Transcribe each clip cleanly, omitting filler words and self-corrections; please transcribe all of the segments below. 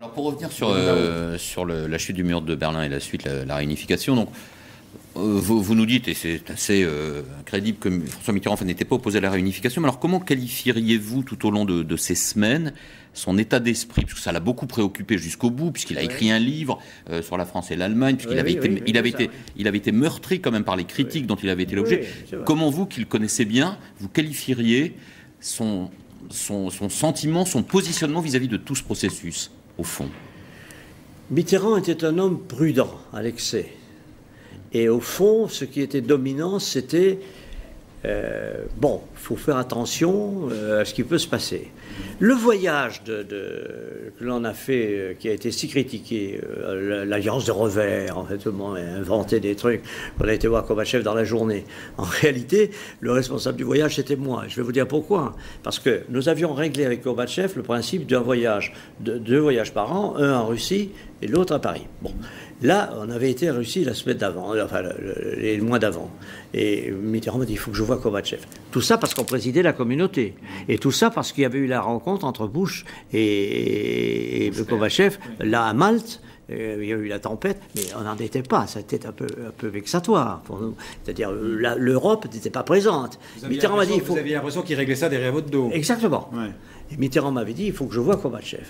Alors pour revenir sur la chute du mur de Berlin et la suite, la réunification, donc, vous nous dites, et c'est assez crédible, que François Mitterrand n'était pas opposé à la réunification, mais alors comment qualifieriez-vous tout au long de ces semaines son état d'esprit, parce que ça l'a beaucoup préoccupé jusqu'au bout, puisqu'il a écrit un livre sur la France et l'Allemagne, puisqu'il avait été meurtri quand même par les critiques dont il avait été l'objet. Comment vous, qui le connaissez bien, vous qualifieriez son sentiment, son positionnement vis-à-vis de tout ce processus, au fond? Mitterrand était un homme prudent à l'excès. Et au fond, ce qui était dominant, c'était bon, il faut faire attention à ce qui peut se passer. Le voyage que l'on a fait, qui a été si critiqué, l'alliance de revers, en fait, tout le monde a inventé des trucs, on a été voir Gorbatchev dans la journée. En réalité, le responsable du voyage, c'était moi. Je vais vous dire pourquoi. Parce que nous avions réglé avec Gorbatchev le principe d'un voyage, deux voyages par an, un en Russie et l'autre à Paris. Bon. Là, on avait été en Russie la semaine d'avant, enfin les mois d'avant. Et Mitterrand m'a dit, il faut que je voie Gorbatchev. Tout ça parce qu'on présidait la communauté. Et tout ça parce qu'il y avait eu la rencontre entre Bush et Gorbatchev, là à Malte. Il y a eu la tempête, mais on n'en était pas. Ça était un peu vexatoire pour nous. C'est-à-dire, l'Europe n'était pas présente. Mitterrand m'a dit, vous aviez l'impression qu'il réglait ça derrière votre dos. Exactement. Ouais. Et Mitterrand m'avait dit, il faut que je voie Gorbatchev.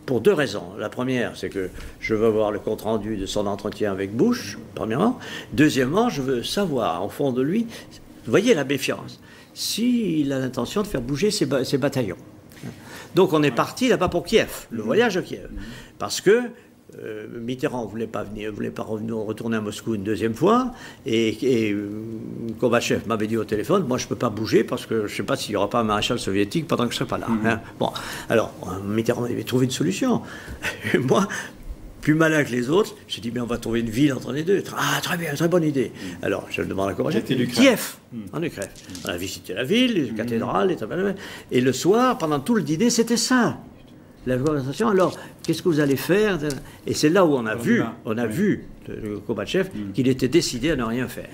Pour deux raisons. La première, c'est que je veux voir le compte-rendu de son entretien avec Bush, premièrement. Deuxièmement, je veux savoir, au fond de lui, vous voyez la méfiance, s'il a l'intention de faire bouger ses bataillons. Donc on est parti là-bas pour Kiev, le voyage à Kiev. Parce que Mitterrand ne voulait pas retourner à Moscou une deuxième fois, et Gorbatchev m'avait dit au téléphone, moi je ne peux pas bouger parce que je ne sais pas s'il n'y aura pas un maréchal soviétique pendant que je ne serai pas là. Hein. Bon, alors Mitterrand avait trouvé une solution. Et moi, plus malin que les autres, j'ai dit, mais on va trouver une ville entre les deux. Ah, très bien, très bonne idée. Alors, je le demande à Gorbatchev. Kiev, en Ukraine. On a visité la ville, les cathédrales, et le soir, pendant tout le dîner, c'était ça. La conversation, alors, qu'est-ce que vous allez faire? Et c'est là où on a vu, le Gorbatchev, qu'il était décidé à ne rien faire.